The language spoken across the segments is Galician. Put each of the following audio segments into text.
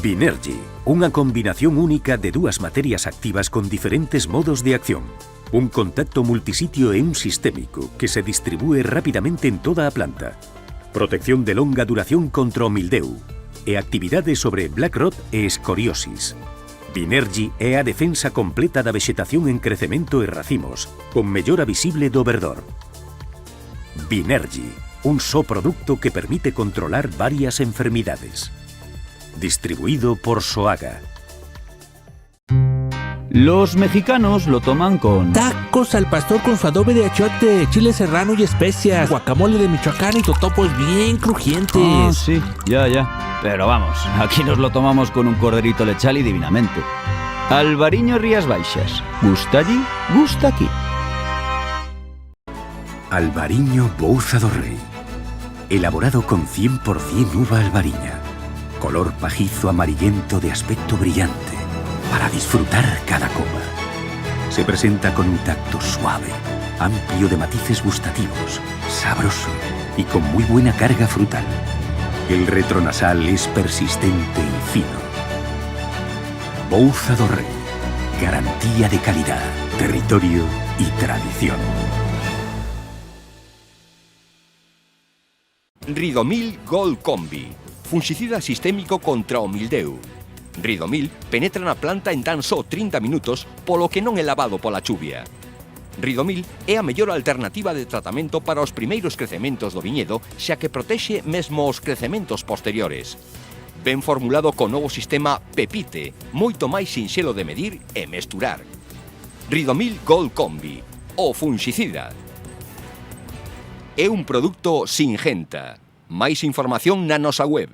Binergy, unha combinación única de dúas materias activas con diferentes modos de acción. Un contacto multisitio e un sistémico que se distribúe rapidamente en toda a planta. Protección de longa duración contra o mildeu e actividade sobre black rot e escoriosis. Binergy é a defensa completa da vexetación en crecemento e racimos, con mellora visible do verdor. Binergy, un só produto que permite controlar varias enfermidades. Distribuido por Soaga. Los mexicanos lo toman con tacos al pastor con su adobe de achiote, chile serrano y especias, guacamole de Michoacán y totopos bien crujientes. Ah, sí, ya. Pero vamos, aquí nos lo tomamos con un corderito lechal y divinamente. Albariño Rías Baixas. Gusta allí, gusta aquí. Albariño Bouza do Rei. Elaborado con 100% uva albariña. Color pajizo amarillento de aspecto brillante, para disfrutar cada coma. Se presenta con un tacto suave, amplio de matices gustativos, sabroso y con muy buena carga frutal. El retronasal es persistente y fino. Bouza do Rei, garantía de calidad, territorio y tradición. Ridomil Gold Combi, fungicida sistémico contra o mildeu. Ridomil penetra na planta en tan só 30 minutos, polo que non é lavado pola chuvia. Ridomil é a mellor alternativa de tratamento para os primeiros crecementos do viñedo, xa que protexe mesmo os crecementos posteriores. Ben formulado co novo sistema Pepite, moito máis sinxelo de medir e mesturar. Ridomil Gold Combi, o fungicida. É un produto Singenta. Máis información na nosa web.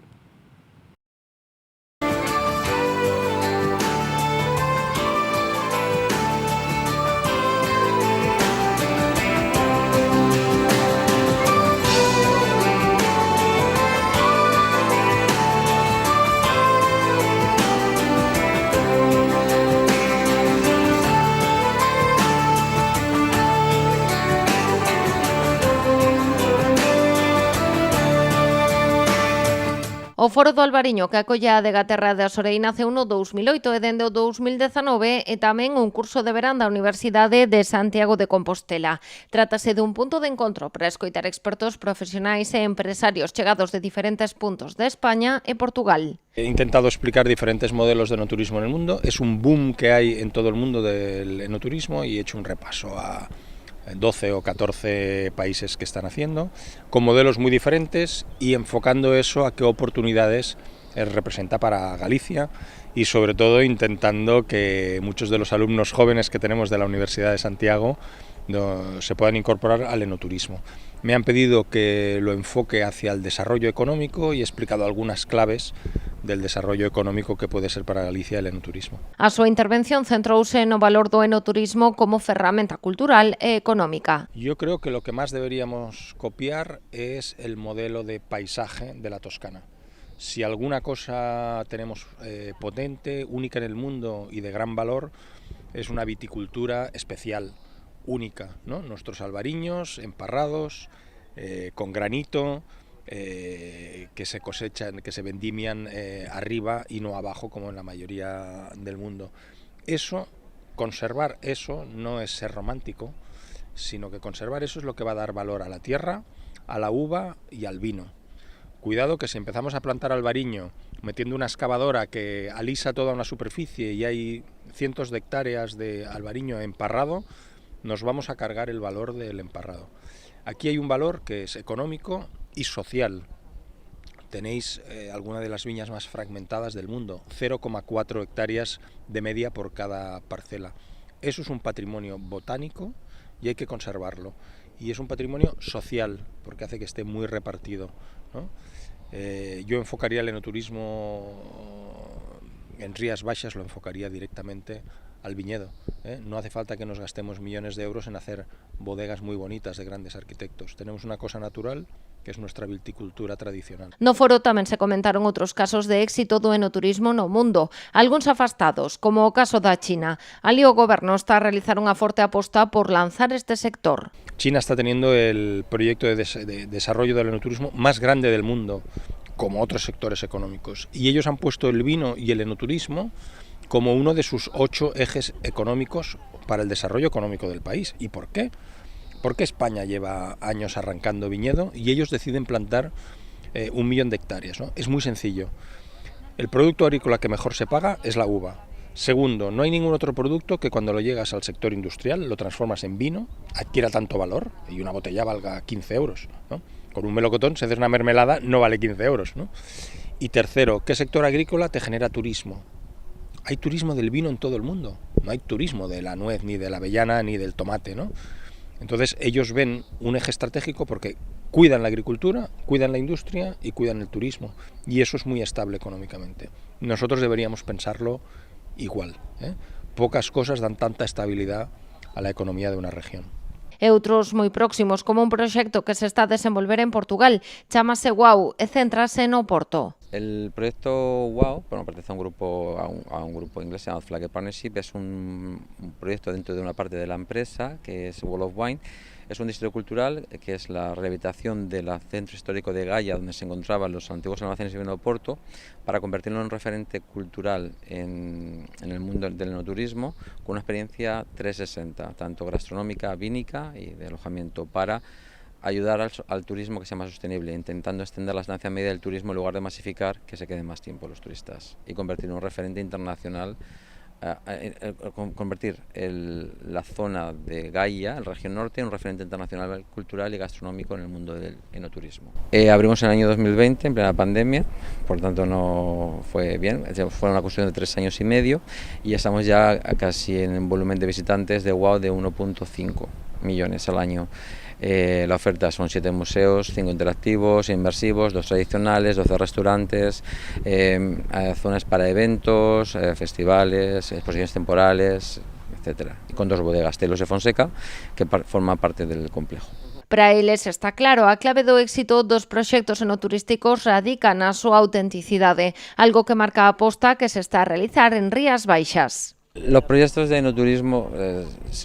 O Foro do Albariño, que acolle a Adega Terra de Asorei, naceu no 2008 e dende o 2019 e tamén un curso de verán da Universidade de Santiago de Compostela. Trátase dun punto de encontro para escoitar expertos profesionais e empresarios chegados de diferentes puntos de España e Portugal. He intentado explicar diferentes modelos de enoturismo en el mundo. Es un boom que hay en todo el mundo del enoturismo y he hecho un repaso a 12 o 14 países que están haciendo, con modelos muy diferentes y enfocando eso a qué oportunidades representa para Galicia y sobre todo intentando que muchos de los alumnos jóvenes que tenemos de la Universidad de Santiago se puedan incorporar al enoturismo. Me han pedido que lo enfoque hacia el desarrollo económico y he explicado algunas claves del desarrollo económico que puede ser para Galicia el enoturismo. A súa intervención centrouse no valor do enoturismo como ferramenta cultural e económica. Yo creo que lo que más deberíamos copiar es el modelo de paisaje de la Toscana. Si alguna cosa tenemos potente, única en el mundo y de gran valor, es una viticultura especial, única, ¿no? Nuestros albariños emparrados, con granito, que se cosechan, que se vendimian arriba y no abajo como en la mayoría del mundo. Eso, conservar eso no es ser romántico, sino que conservar eso es lo que va a dar valor a la tierra, a la uva y al vino. Cuidado que si empezamos a plantar albariño metiendo una excavadora que alisa toda una superficie y hay cientos de hectáreas de albariño emparrado, nos vamos a cargar el valor del emparrado. Aquí hay un valor que es económico y social. Tenéis alguna de las viñas más fragmentadas del mundo, 0,4 hectáreas de media por cada parcela. Eso es un patrimonio botánico y hay que conservarlo. Y es un patrimonio social, porque hace que esté muy repartido, ¿no? Yo enfocaría el enoturismo en Rías Baixas, lo enfocaría directamente al viñedo. No hace falta que nos gastemos millones de euros en hacer bodegas muy bonitas de grandes arquitectos. Tenemos una cosa natural, que es nuestra viticultura tradicional. No foro tamén se comentaron outros casos de éxito do enoturismo no mundo, algúns afastados, como o caso da China. Ali o goberno está a realizar unha forte aposta por lanzar este sector. China está teniendo el proyecto de desarrollo del enoturismo más grande del mundo. como otros sectores económicos. Y ellos han puesto el vino y el enoturismo como uno de sus 8 ejes económicos para el desarrollo económico del país. ¿Y por qué? Porque España lleva años arrancando viñedo y ellos deciden plantar 1 millón de hectáreas, ¿no? Es muy sencillo. El producto agrícola que mejor se paga es la uva. Segundo, no hay ningún otro producto que cuando lo llegas al sector industrial, lo transformas en vino, adquiera tanto valor y una botella valga 15 euros, ¿no? Con un melocotón, si haces una mermelada, no vale 15 euros, ¿no? Y tercero, ¿qué sector agrícola te genera turismo? Hay turismo del vino en todo el mundo, no hay turismo de la nuez, ni de la avellana, ni del tomate, ¿no? Entonces ellos ven un eje estratégico porque cuidan la agricultura, cuidan la industria y cuidan el turismo, y eso es muy estable económicamente. Nosotros deberíamos pensarlo igual, ¿eh? Pocas cosas dan tanta estabilidad a la economía de una región. E outros moi próximos, como un proxecto que se está a desenvolver en Portugal, chamase WOW e centrase no Porto. El proyecto WOW, bueno, pertenece a un grupo inglés llamado Flag Partnership, es un proyecto dentro de una parte de la empresa que es Wall of Wine. Es un distrito cultural que es la rehabilitación del centro histórico de Gaia, donde se encontraban los antiguos almacenes de vino de Porto, para convertirlo en un referente cultural en el mundo del enoturismo, con una experiencia 360, tanto gastronómica, vínica y de alojamiento, para ayudar al turismo que sea más sostenible, intentando extender la estancia media del turismo en lugar de masificar, que se queden más tiempo los turistas y convertir en un referente internacional, convertir la zona de Gaia, la región norte, en un referente internacional cultural y gastronómico en el mundo del enoturismo. Abrimos en el año 2020, en plena pandemia, por tanto no fue bien, fue una cuestión de 3 años y medio y estamos ya casi en un volumen de visitantes de WOW de 1,5 millones al año. La oferta son 7 museos, 5 interactivos, inmersivos, 2 tradicionales, 12 restaurantes, zonas para eventos, festivales, exposiciones temporales, etc. Y con 2 bodegas, Telos e Fonseca, que forman parte del complejo. Para eles está claro, a clave do éxito dos proxectos enoturísticos radica na súa autenticidade, algo que marca a aposta que se está a realizar en Rías Baixas. Los proyectos de enoturismo,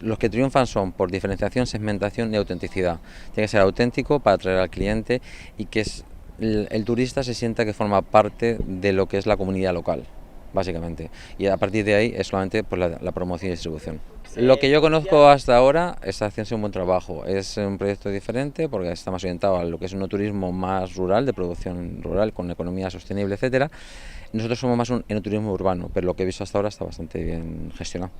los que triunfan son por diferenciación, segmentación y autenticidad. Tiene que ser auténtico para atraer al cliente y que el turista se sienta que forma parte de lo que es la comunidad local, básicamente. Y a partir de ahí es solamente pues, la promoción y distribución. Lo que yo conozco hasta ahora está haciendo un buen trabajo. Es un proyecto diferente porque está más orientado a lo que es un turismo más rural, de producción rural, con economía sostenible, etcétera. Nosotros somos más un enoturismo urbano, pero lo que he visto hasta ahora está bastante bien gestionado.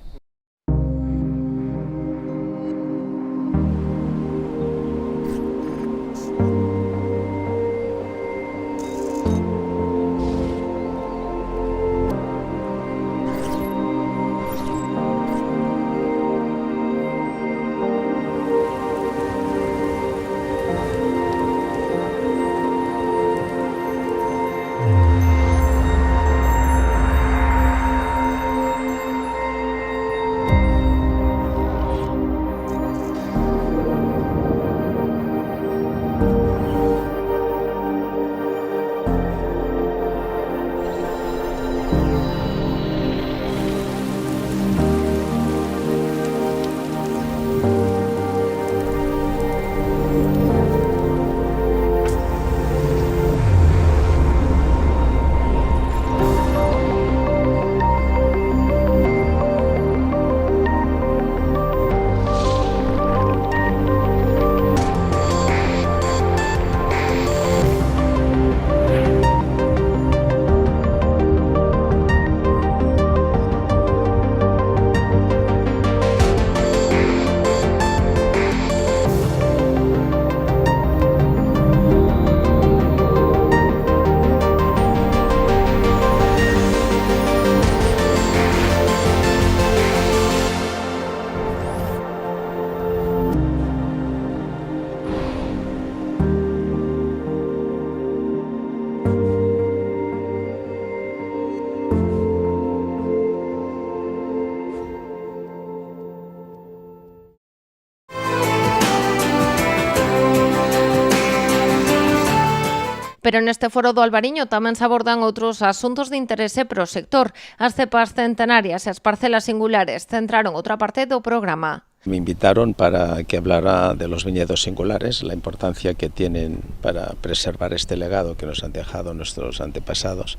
Pero neste foro do Albariño tamén se abordan outros asuntos de interese pro sector. As cepas centenarias e as parcelas singulares centraron outra parte do programa. Me invitaron para que hablara de los viñedos singulares, la importancia que tienen para preservar este legado que nos han dejado nuestros antepasados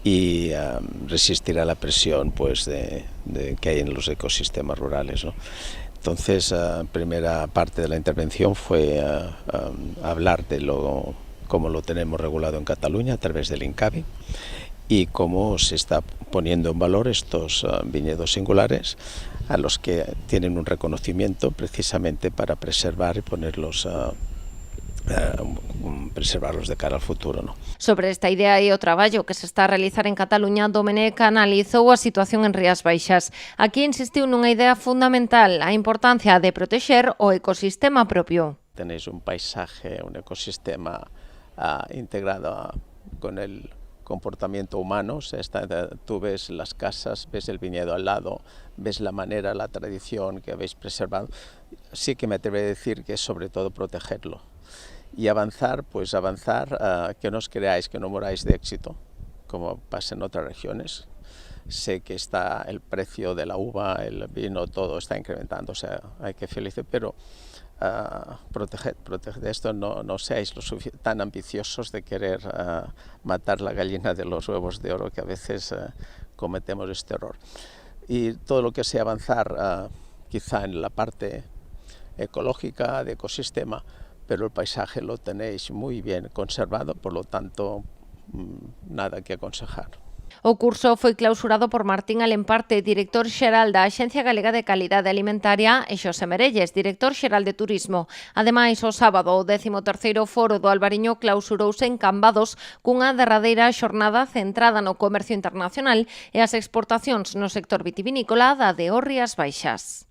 y resistir a la presión pues, que hay en los ecosistemas rurales, ¿no? Entonces, primera parte de la intervención fue hablar de cómo lo tenemos regulado en Cataluña a través del INCABI y cómo se está poniendo en valor estos viñedos singulares a los que tienen un reconocimiento precisamente para preservar y ponerlos preservarlos de cara al futuro, ¿no? Sobre esta idea e o traballo que se está a realizar en Cataluña, Domenech analizou a situación en Rías Baixas. Aquí insistiu nunha idea fundamental, a importancia de protexer o ecosistema propio. Tenéis un paisaje, un ecosistema integrado con el comportamiento humano, tú ves las casas, ves el viñedo al lado, ves la manera, la tradición que habéis preservado. Sí que me atrevo a decir que es sobre todo protegerlo y avanzar, que no os creáis que no moráis de éxito, como pasa en otras regiones. Sé que está el precio de la uva, el vino, todo está incrementando, o sea, hay que felicitar, pero proteged esto, no seáis tan ambiciosos de querer matar la gallina de los huevos de oro, que a veces cometemos este error. Y todo lo que sea avanzar quizá en la parte ecológica, de ecosistema, pero el paisaje lo tenéis muy bien conservado, por lo tanto, nada que aconsejar. O curso foi clausurado por Martín Alemparte, director xeral da Axencia Galega de Calidade Alimentaria, e Xosé Merelles, director xeral de Turismo. Ademais, o sábado, o 13º Foro do Albariño clausurouse en Cambados cunha derradeira xornada centrada no comercio internacional e as exportacións no sector vitivinícola da de Rías Baixas.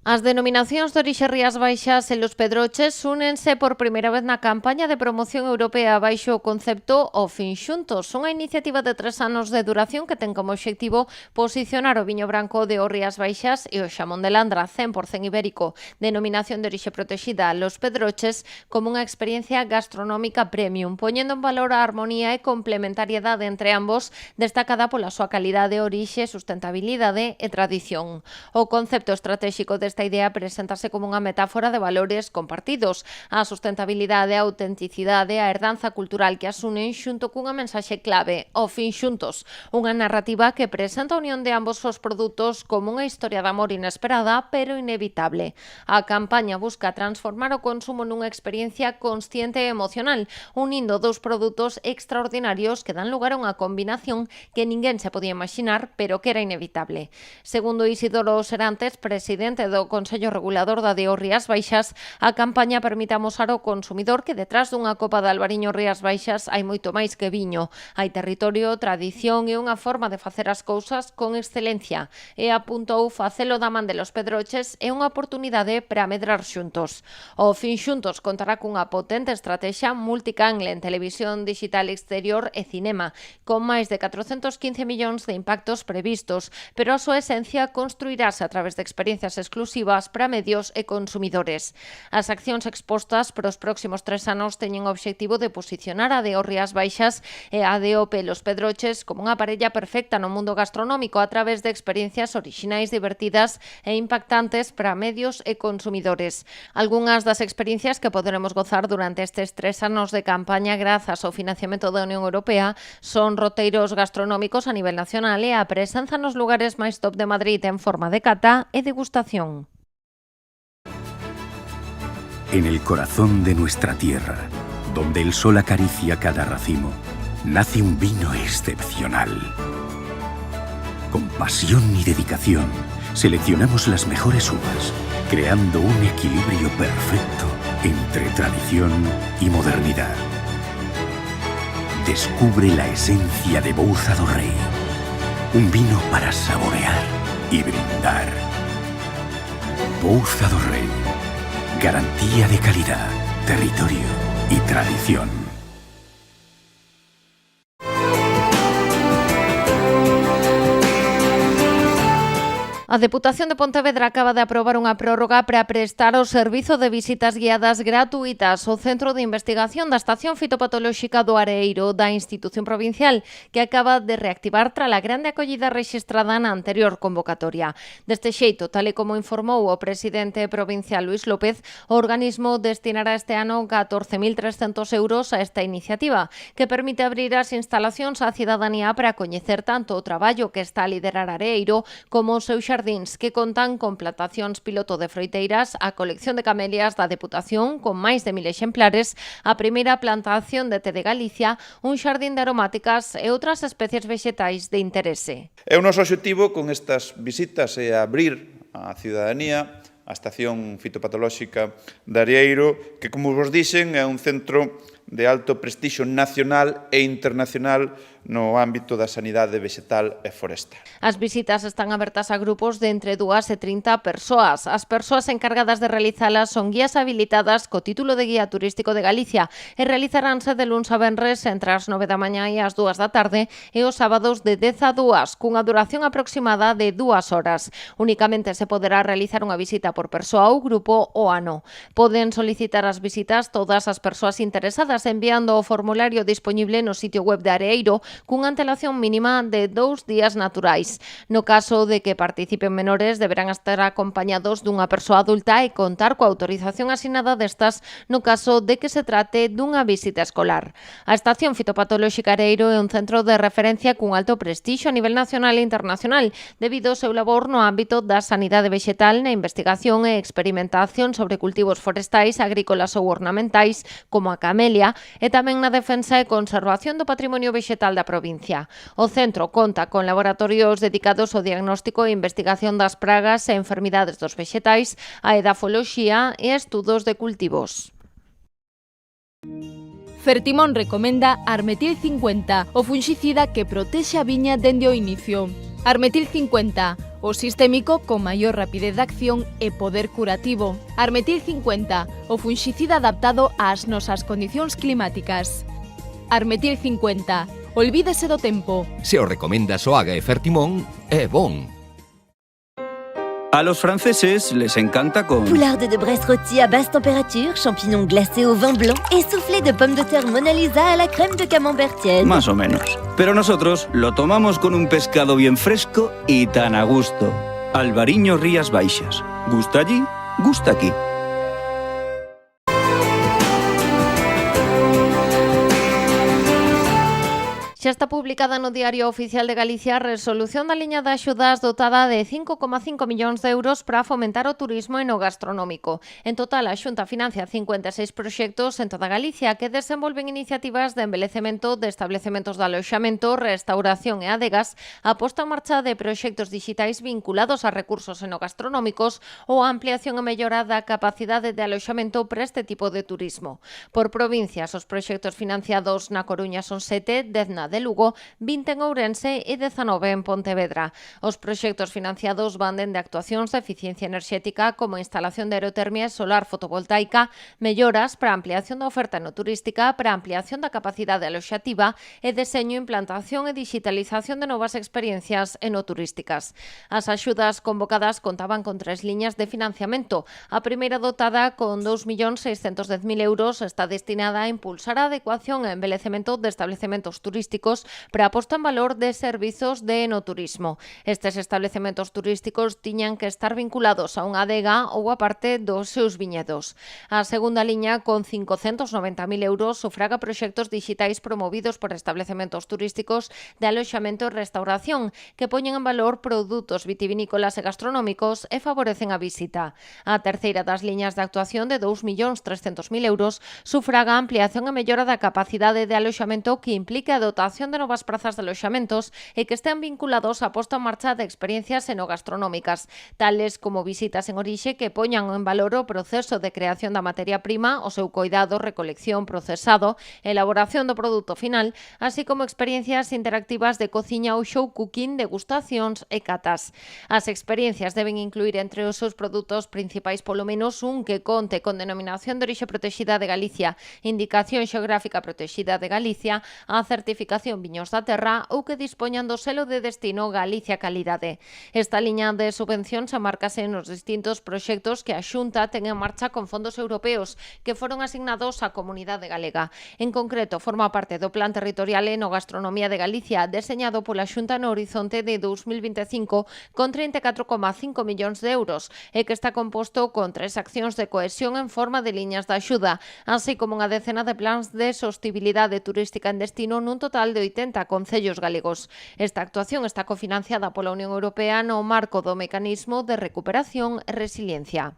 As denominacións de orixe Rías Baixas e Los Pedroches únense por primeira vez na campaña de promoción europea baixo o concepto O Fin Xuntos, unha iniciativa de 3 anos de duración que ten como obxectivo posicionar o viño branco de Rías Baixas e o xamón de Landra 100% ibérico, denominación de orixe protexida Los Pedroches, como unha experiencia gastronómica premium, poñendo en valor a armonía e complementariedade entre ambos, destacada pola súa calidade, orixe, sustentabilidade e tradición. O concepto estratégico desta idea preséntase como unha metáfora de valores compartidos, a sustentabilidade, a autenticidade, a herdanza cultural que as unen xunto cunha mensaxe clave, o fin xuntos, unha narrativa que presenta a unión de ambos os produtos como unha historia de amor inesperada pero inevitable. A campaña busca transformar o consumo nunha experiencia consciente e emocional, unindo dous produtos extraordinarios que dan lugar a unha combinación que ninguén se podía imaginar pero que era inevitable. Segundo Isidoro Serantes, presidente do Consello Regulador da DO Rías Baixas, a campaña permite amosar ao consumidor que detrás dunha copa de albariño Rías Baixas hai moito máis que viño. Hai territorio, tradición e unha forma de facer as cousas con excelencia. E apuntou facelo da man de Los Pedroches é unha oportunidade para medrar xuntos. O Fin Xuntos contará cunha potente estrategia multicanle en televisión digital exterior e cinema, con máis de 415 millóns de impactos previstos, pero a súa esencia construirase a través de experiencias exclusivas para medios e consumidores. As accións expostas para os próximos 3 anos teñen o obxectivo de posicionar a DO Rías Baixas e a DOP Los Pedroches como unha parella perfecta no mundo gastronómico a través de experiencias orixinais, divertidas e impactantes para medios e consumidores. Algunhas das experiencias que poderemos gozar durante estes 3 anos de campaña grazas ao financiamento da Unión Europea son roteiros gastronómicos a nivel nacional e a presenza nos lugares máis top de Madrid en forma de cata e degustación. En el corazón de nuestra tierra, donde el sol acaricia cada racimo, nace un vino excepcional. Con pasión y dedicación, seleccionamos las mejores uvas, creando un equilibrio perfecto entre tradición y modernidad. Descubre la esencia de Bouza do Rei, un vino para saborear y brindar. Bouza do Rei, garantía de calidad, territorio y tradición. A Deputación de Pontevedra acaba de aprobar unha prórroga para prestar o servizo de visitas guiadas gratuitas ao Centro de Investigación da Estación Fitopatolóxica do Areeiro da institución provincial, que acaba de reactivar tras a grande acollida rexistrada na anterior convocatoria. Deste xeito, tal e como informou o presidente provincial Luís López, o organismo destinará este ano 14.300 euros a esta iniciativa, que permite abrir as instalacións á cidadanía para coñecer tanto o traballo que está a liderar Areeiro como os seus xardíns, que contan con plantacións piloto de froiteiras, a colección de camelias da Deputación con máis de 1.000 exemplares, a primeira plantación de té de Galicia, un xardín de aromáticas e outras especies vexetais de interese. O noso obxectivo con estas visitas é abrir á cidadanía a Estación Fitopatolóxica de Areeiro, que, como vos dixen, é un centro de alto prestixio nacional e internacional no ámbito da sanidade vegetal e forestal. As visitas están abertas a grupos de entre 2 e 30 persoas. As persoas encargadas de realizalas son guías habilitadas co título de Guía Turístico de Galicia e realizaránse de luns a venres entre as 9 da mañá e as 2 da tarde e os sábados de 10 a 2, cunha duración aproximada de 2 horas. Únicamente se poderá realizar unha visita por persoa ou grupo o ano. Poden solicitar as visitas todas as persoas interesadas enviando o formulario disponible no sitio web de Areeiro cunha antelación mínima de 2 días naturais. No caso de que participen menores, deberán estar acompañados dunha persoa adulta e contar coa autorización asinada destas no caso de que se trate dunha visita escolar. A Estación Fitopatolóxica Areeiro é un centro de referencia cun alto prestixio a nivel nacional e internacional debido ao seu labor no ámbito da sanidade vegetal, na investigación e experimentación sobre cultivos forestais, agrícolas ou ornamentais, como a camelia, e tamén na defensa e conservación do patrimonio vegetal da provincia. O centro conta con laboratorios dedicados ao diagnóstico e investigación das pragas e enfermidades dos vexetais, a edafoloxía e estudos de cultivos. Fertimón recomenda Armetil 50, o funxicida que protexe a viña dende o inicio. Armetil 50, o sistémico con maior rapidez de acción e poder curativo. Armetil 50, o funxicida adaptado ás nosas condicións climáticas. Armetil 50, olvídese do tempo. Se o recomenda Soaga e Fertimón, é bon. A los franceses les encanta con... Poularde de Bresse rôti à basse température, champignons glacés au vin blanc et soufflé de pommes de terre Mona Lisa à la crème de camembert tiède. Más o menos. Pero nosotros lo tomamos con un pescado bien fresco y tan a gusto. Albariño Rías Baixas. Gusta allí, gusta aquí. Xa está publicada no Diario Oficial de Galicia a resolución da liña de axudas dotada de 5,5 millóns de euros para fomentar o turismo e no gastronómico. En total, a Xunta financia 56 proxectos en toda Galicia que desenvolven iniciativas de embelecemento de establecementos de aloxamento, restauración e adegas, a posta en marcha de proxectos digitais vinculados a recursos enogastronómicos ou a ampliación e mellora da capacidade de aloxamento para este tipo de turismo. Por provincias, os proxectos financiados na Coruña son 7, 10 na de Lugo, 20 en Ourense e 19 en Pontevedra. Os proxectos financiados van dende actuacións de eficiencia enerxética como instalación de aerotermia e solar fotovoltaica, melloras para ampliación da oferta enoturística, para ampliación da capacidade aloxativa e deseño, implantación e digitalización de novas experiencias enoturísticas. As axudas convocadas contaban con 3 liñas de financiamento. A primeira, dotada con 2.610.000 euros, está destinada a impulsar a adecuación e embelecemento de estabelecementos turísticos para a posta en valor de servizos de enoturismo. Estes establecementos turísticos tiñan que estar vinculados a unha adega ou a parte dos seus viñedos. A segunda liña, con 590.000 euros, sufraga proxectos digitais promovidos por establecementos turísticos de aloxamento e restauración que poñen en valor produtos vitivinícolas e gastronómicos e favorecen a visita. A terceira das liñas de actuación, de 2.300.000 euros, sufraga a ampliación e mellora da capacidade de aloxamento que implique a dotación de novas prazas de aloxamentos e que estén vinculados á posta en marcha de experiencias enogastronómicas, tales como visitas en orixe que poñan en valor o proceso de creación da materia prima, o seu coidado, recolección, procesado, elaboración do produto final, así como experiencias interactivas de cociña ou show cooking, degustacións e catas. As experiencias deben incluir entre os seus produtos principais polo menos un que conte con denominación de orixe protexida de Galicia, indicación xeográfica protexida de Galicia, a certificación Fundación Viños da Terra ou que dispoñan do selo de destino Galicia Calidade. Esta liña de subvención se marcase nos distintos proxectos que a Xunta ten en marcha con fondos europeos que foron asignados á comunidade galega. En concreto, forma parte do Plan Territorial Enogastronomía de Galicia, deseñado pola Xunta no horizonte de 2025 con 34,5 millóns de euros e que está composto con 3 accións de cohesión en forma de liñas de axuda, así como unha decena de plans de sostibilidade turística en destino nun total de 80 concellos galegos. Esta actuación está cofinanciada pola Unión Europea no marco do Mecanismo de Recuperación e Resiliencia.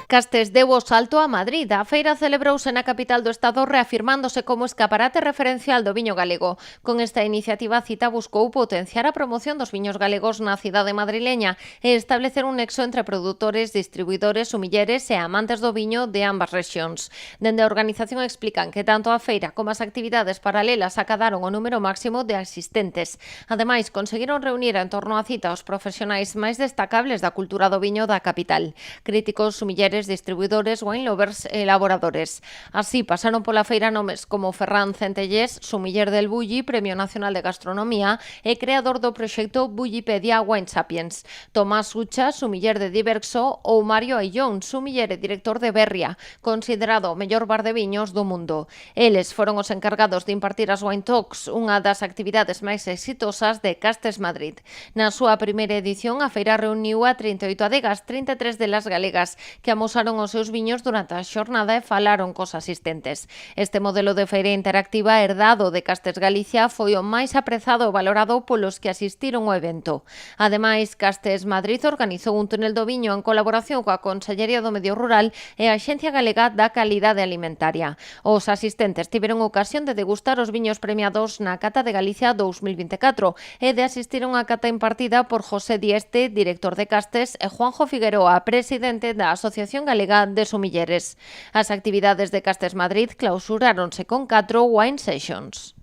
Castes deu o salto a Madrid. A feira celebrouse na capital do Estado reafirmándose como escaparate referencial do viño galego. Con esta iniciativa, a cita buscou potenciar a promoción dos viños galegos na cidade madrileña e establecer un nexo entre produtores, distribuidores, sumilleres e amantes do viño de ambas rexións. Dende a organización explican que tanto a feira como as actividades paralelas acadaron o número máximo de asistentes. Ademais, conseguiron reunir en torno á cita os profesionais máis destacables da cultura do viño da capital: críticos, sumilleres, distribuidores, wine lovers e elaboradores. Así pasaron pola feira nomes como Ferran Centellés, sumiller del Bulli, Premio Nacional de Gastronomía e creador do proxecto Bullipedia Wine Sapiens, Tomás Ucha, sumiller de Diverso, ou Mario Aillón, sumiller e director de Berria, considerado o mellor bar de viños do mundo. Eles foron os encargados de impartir as Wine Talks, unha das actividades máis exitosas de Castes Madrid. Na súa primeira edición, a feira reuniu a 38 adegas, 33 delas galegas, que amosaron os seus viños durante a xornada e falaron cos asistentes. Este modelo de feira interactiva herdado de Castes Galicia foi o máis aprezado e valorado polos que asistiron ao evento. Ademais, Castes Madrid organizou un túnel do viño en colaboración coa Consellería do Medio Rural e a Axencia Galega da Calidade Alimentaria. Os asistentes tiveron ocasión de degustar os viños premiados na Cata de Galicia 2024 e de asistir a unha cata impartida por José Dieste, director de Castes, e Juanjo Figueroa, presidente da Asociación Galega de Sumilleres. As actividades de Castes Madrid clausuráronse con 4 wine sessions.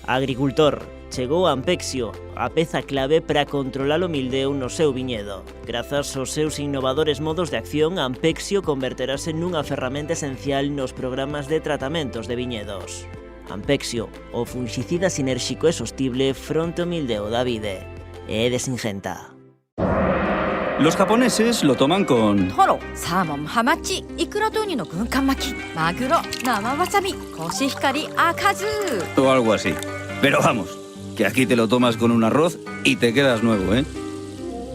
Agricultor, chegou Ampexio, a peza clave para controlar o mildeu no seu viñedo. Grazas aos seus innovadores modos de acción, Ampexio converterase nunha ferramenta esencial nos programas de tratamentos de viñedos. Ampexio, o fungicida sinérxico e sostible fronte ao mildeu da vide. É de Singenta. Los japoneses lo toman con... Toro, salmon, hamachi, ikura to uni no gunkan maki, maguro, nama wasabi, koshihikari, akazu. o algo así. Pero vamos, que aquí te lo tomas con un arroz y te quedas nuevo, ¿eh?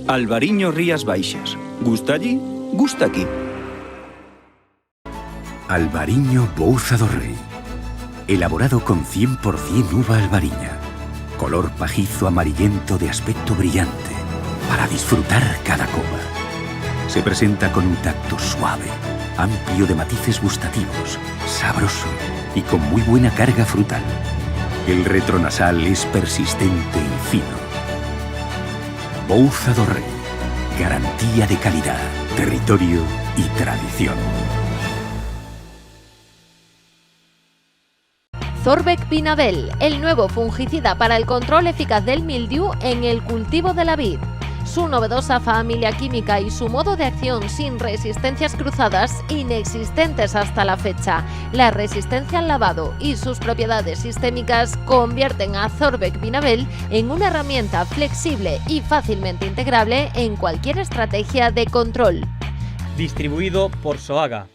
Albariño Rías Baixas. Gusta allí, gusta aquí. Albariño Bouza do Rei. Elaborado con 100% uva albariña. Color pajizo amarillento de aspecto brillante. Para disfrutar cada copa. Se presenta con un tacto suave, amplio de matices gustativos, sabroso y con muy buena carga frutal. El retronasal es persistente y fino. Bouza do Rei. Garantía de calidad, territorio y tradición. Zorvec Pinabel, el nuevo fungicida para el control eficaz del mildiu en el cultivo de la vid. Su novedosa familia química y su modo de acción sin resistencias cruzadas inexistentes hasta la fecha. La resistencia al lavado y sus propiedades sistémicas convierten a Zorvec Pinabel en una herramienta flexible y fácilmente integrable en cualquier estrategia de control. Distribuido por Soaga.